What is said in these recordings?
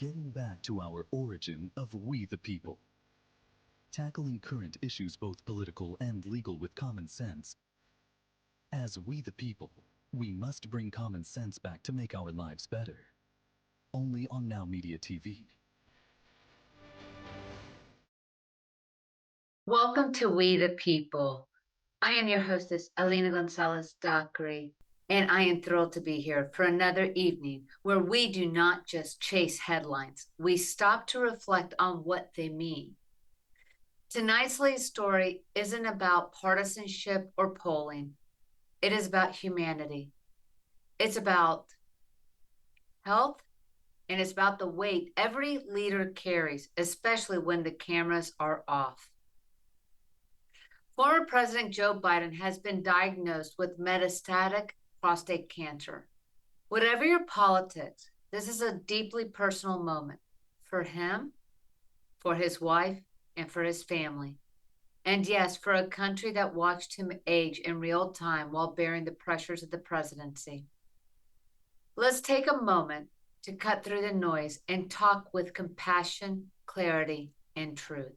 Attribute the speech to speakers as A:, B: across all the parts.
A: Getting back to our origin of we the people. Tackling current issues both political and legal with common sense. As we the people, we must bring common sense back to make our lives better. Only on Now Media TV.
B: Welcome to We the People. I am your hostess, Alina Gonzalez Dockery, and I am thrilled to be here for another evening where we do not just chase headlines. We stop to reflect on what they mean. Tonight's lead story isn't about partisanship or polling. It is about humanity. It's about health, and it's about the weight every leader carries, especially when the cameras are off. Former President Joe Biden has been diagnosed with metastatic prostate cancer. Whatever your politics, this is a deeply personal moment for him, for his wife, and for his family. And yes, for a country that watched him age in real time while bearing the pressures of the presidency. Let's take a moment to cut through the noise and talk with compassion, clarity, and truth.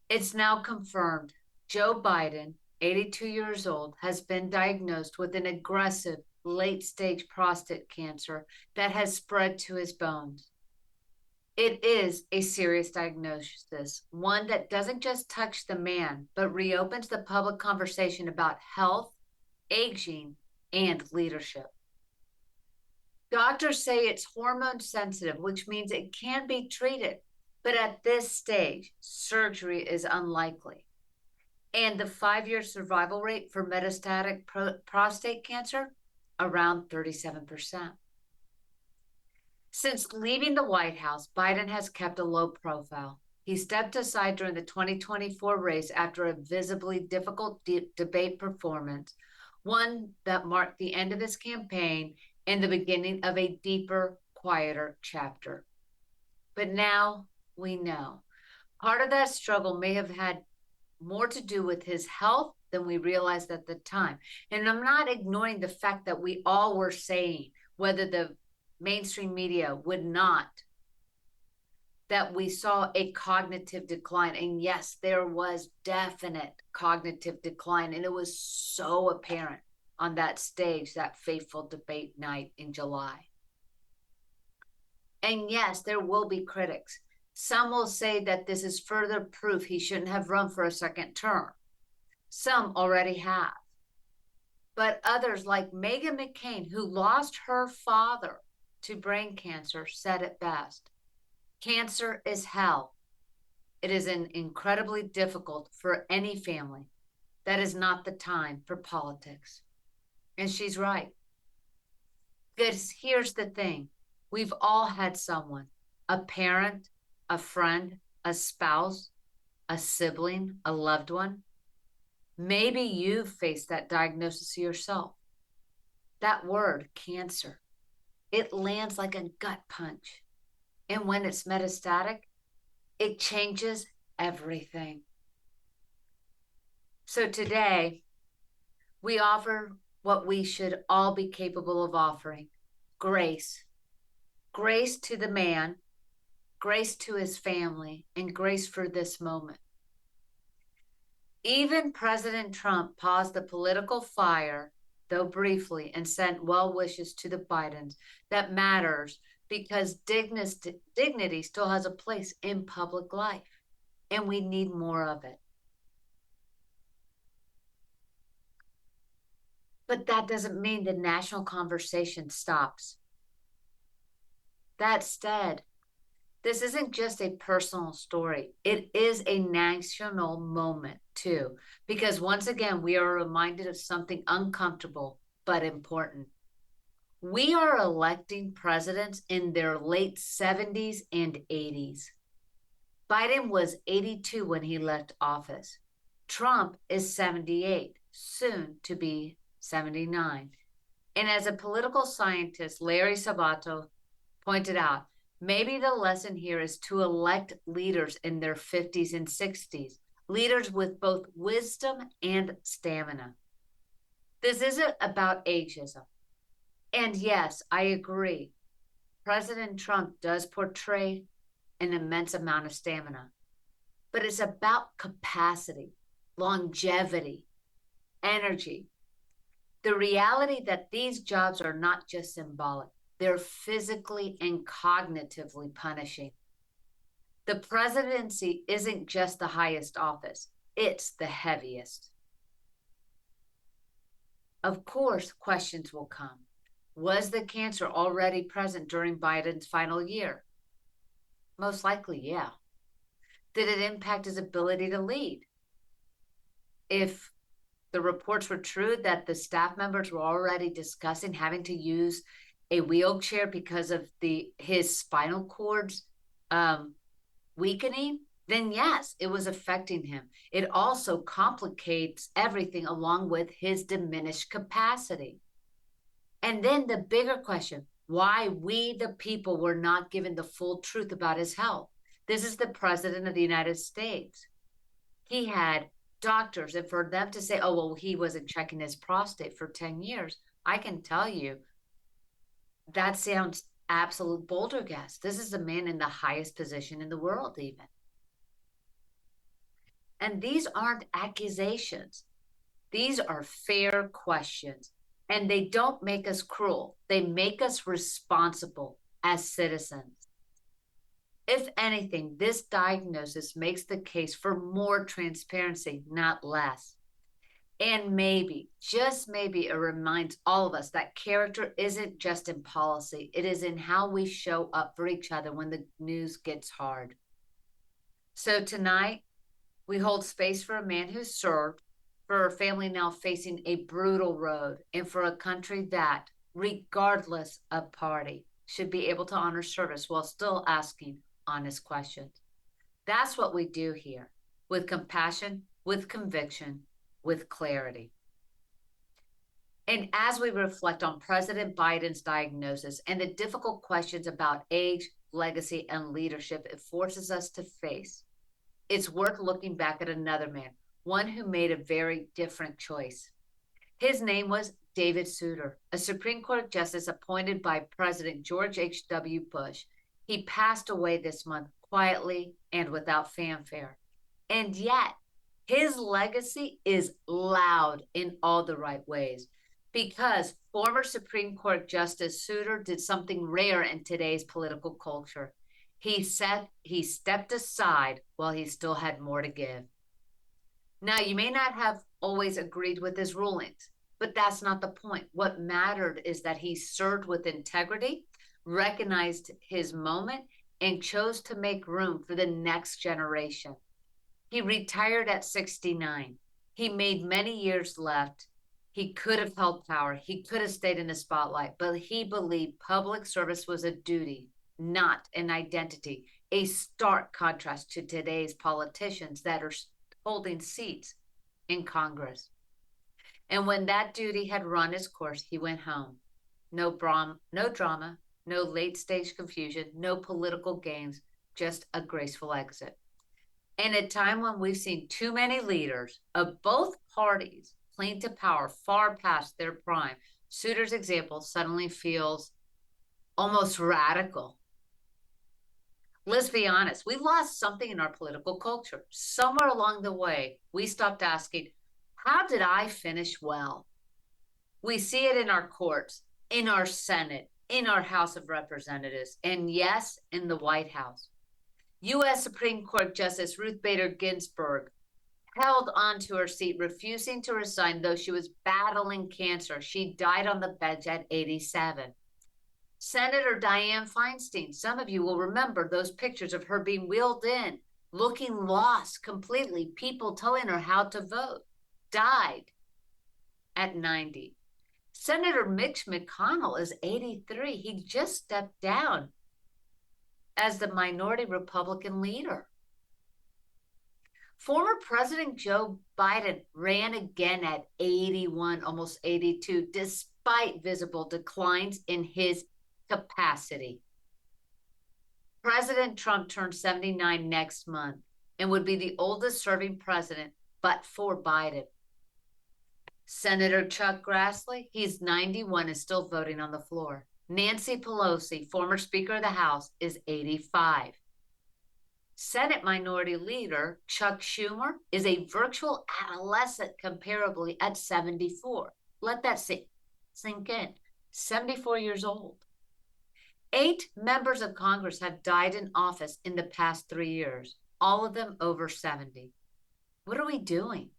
B: It's now confirmed Joe Biden, 82 years old, has been diagnosed with an aggressive late-stage prostate cancer that has spread to his bones. It is a serious diagnosis, one that doesn't just touch the man, but reopens the public conversation about health, aging, and leadership. Doctors say it's hormone sensitive, which means it can be treated. But at this stage, surgery is unlikely. And the 5-year survival rate for metastatic prostate cancer, around 37%. Since leaving the White House, Biden has kept a low profile. He stepped aside during the 2024 race after a visibly difficult debate performance, one that marked the end of his campaign and the beginning of a deeper, quieter chapter. But now, we know. Part of that struggle may have had more to do with his health than we realized at the time. And I'm not ignoring the fact that we all were saying, whether the mainstream media would not, that we saw a cognitive decline. And yes, there was definite cognitive decline. And it was so apparent on that stage, that fateful debate night in July. And yes, there will be critics. Some will say that this is further proof he shouldn't have run for a second term. Some already have. But others, like Meghan McCain, who lost her father to brain cancer, said it best. Cancer is hell. It is incredibly difficult for any family. That is not the time for politics. And she's right. Because here's the thing. We've all had someone, a parent, a friend, a spouse, a sibling, a loved one. Maybe you've faced that diagnosis yourself. That word, cancer, it lands like a gut punch. And when it's metastatic, it changes everything. So today, we offer what we should all be capable of offering: grace. Grace to the man, grace to his family, and grace for this moment. Even President Trump paused the political fire, though briefly, and sent well wishes to the Bidens. That matters because dignity still has a place in public life, and we need more of it. But that doesn't mean the national conversation stops. That said, this isn't just a personal story. It is a national moment too, because once again, we are reminded of something uncomfortable but important. We are electing presidents in their late 70s and 80s. Biden was 82 when he left office. Trump is 78, soon to be 79. And as a political scientist, Larry Sabato pointed out, maybe the lesson here is to elect leaders in their 50s and 60s, leaders with both wisdom and stamina. This isn't about ageism. And yes, I agree. President Trump does portray an immense amount of stamina, but it's about capacity, longevity, energy. The reality that these jobs are not just symbolic, they're physically and cognitively punishing. The presidency isn't just the highest office, it's the heaviest. Of course, questions will come. Was the cancer already present during Biden's final year? Most likely, yeah. Did it impact his ability to lead? If the reports were true that the staff members were already discussing having to use a wheelchair because of his spinal cords weakening, then yes, it was affecting him. It also complicates everything along with his diminished capacity. And then the bigger question, why we, the people, were not given the full truth about his health. This is the president of the United States. He had doctors, and for them to say, oh, well, he wasn't checking his prostate for 10 years, I can tell you that sounds absolute balderdash. This is a man in the highest position in the world, even. And these aren't accusations. These are fair questions. And they don't make us cruel. They make us responsible as citizens. If anything, this diagnosis makes the case for more transparency, not less. And maybe, just maybe, it reminds all of us that character isn't just in policy, it is in how we show up for each other when the news gets hard. So tonight, we hold space for a man who served, for a family now facing a brutal road, and for a country that, regardless of party, should be able to honor service while still asking honest questions. That's what we do here, with compassion, with conviction, with clarity. And as we reflect on President Biden's diagnosis and the difficult questions about age, legacy, and leadership it forces us to face, it's worth looking back at another man, one who made a very different choice. His name was David Souter, a Supreme Court justice appointed by President George H.W. Bush. He passed away this month quietly and without fanfare. And yet, his legacy is loud in all the right ways, because former Supreme Court Justice Souter did something rare in today's political culture. He stepped aside while he still had more to give. Now, you may not have always agreed with his rulings, but that's not the point. What mattered is that he served with integrity, recognized his moment, and chose to make room for the next generation. He retired at 69. He made many years left. He could have held power. He could have stayed in the spotlight, but he believed public service was a duty, not an identity, a stark contrast to today's politicians that are holding seats in Congress. And when that duty had run its course, he went home. No drama, no late-stage confusion, no political games, just a graceful exit. In a time when we've seen too many leaders of both parties cling to power far past their prime, Souter's example suddenly feels almost radical. Let's be honest, we lost something in our political culture. Somewhere along the way, we stopped asking, how did I finish well? We see it in our courts, in our Senate, in our House of Representatives, and yes, in the White House. U.S. Supreme Court Justice Ruth Bader Ginsburg held on to her seat, refusing to resign, though she was battling cancer. She died on the bench at 87. Senator Dianne Feinstein, some of you will remember those pictures of her being wheeled in, looking lost completely, people telling her how to vote, died at 90. Senator Mitch McConnell is 83. He just stepped down as the minority Republican leader. Former President Joe Biden ran again at 81, almost 82, despite visible declines in his capacity. President Trump turned 79 next month and would be the oldest serving president, but for Biden. Senator Chuck Grassley, he's 91 and still voting on the floor. Nancy Pelosi, former Speaker of the House, is 85. Senate Minority Leader Chuck Schumer is a virtual adolescent comparably at 74. Let that sink in. 74 years old. 8 members of Congress have died in office in the past 3 years, all of them over 70. What are we doing?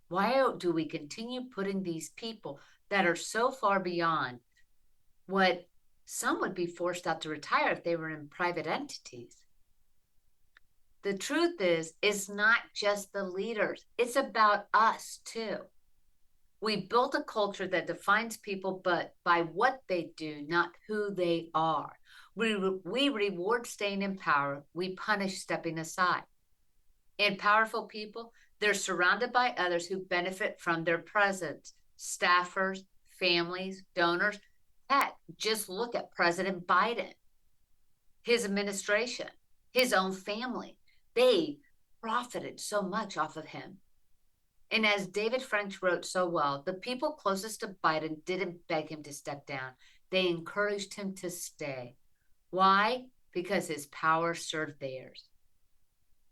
B: Why do we continue putting these people that are so far beyond what some would be forced out to retire if they were in private entities? The truth is, it's not just the leaders, it's about us too. We built a culture that defines people but by what they do, not who they are. We reward staying in power, we punish stepping aside. And powerful people, they're surrounded by others who benefit from their presence, staffers, families, donors. Heck, just look at President Biden, his administration, his own family. They profited so much off of him. And as David French wrote so well, the people closest to Biden didn't beg him to step down. They encouraged him to stay. Why? Because his power served theirs.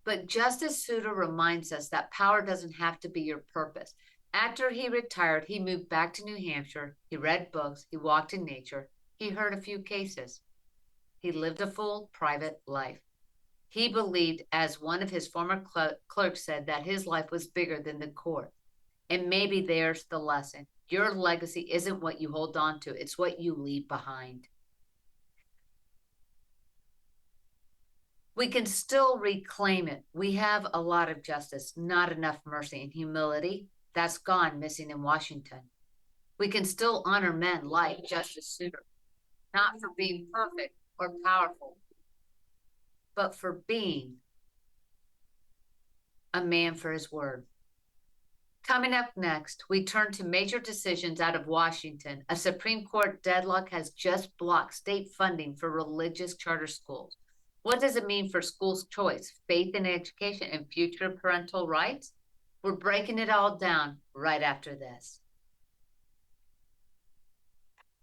B: But Justice Souter reminds us that power doesn't have to be your purpose. After he retired, he moved back to New Hampshire. He read books. He walked in nature. He heard a few cases. He lived a full private life. He believed, as one of his former clerks said, that his life was bigger than the court. And maybe there's the lesson. Your legacy isn't what you hold on to, it's what you leave behind. We can still reclaim it. We have a lot of justice, not enough mercy and humility. That's gone missing in Washington. We can still honor men like Justice Souter, not for being perfect or powerful, but for being a man for his word. Coming up next, we turn to major decisions out of Washington. A Supreme Court deadlock has just blocked state funding for religious charter schools. What does it mean for schools' choice, faith in education, and future parental rights? We're breaking it all down right after this.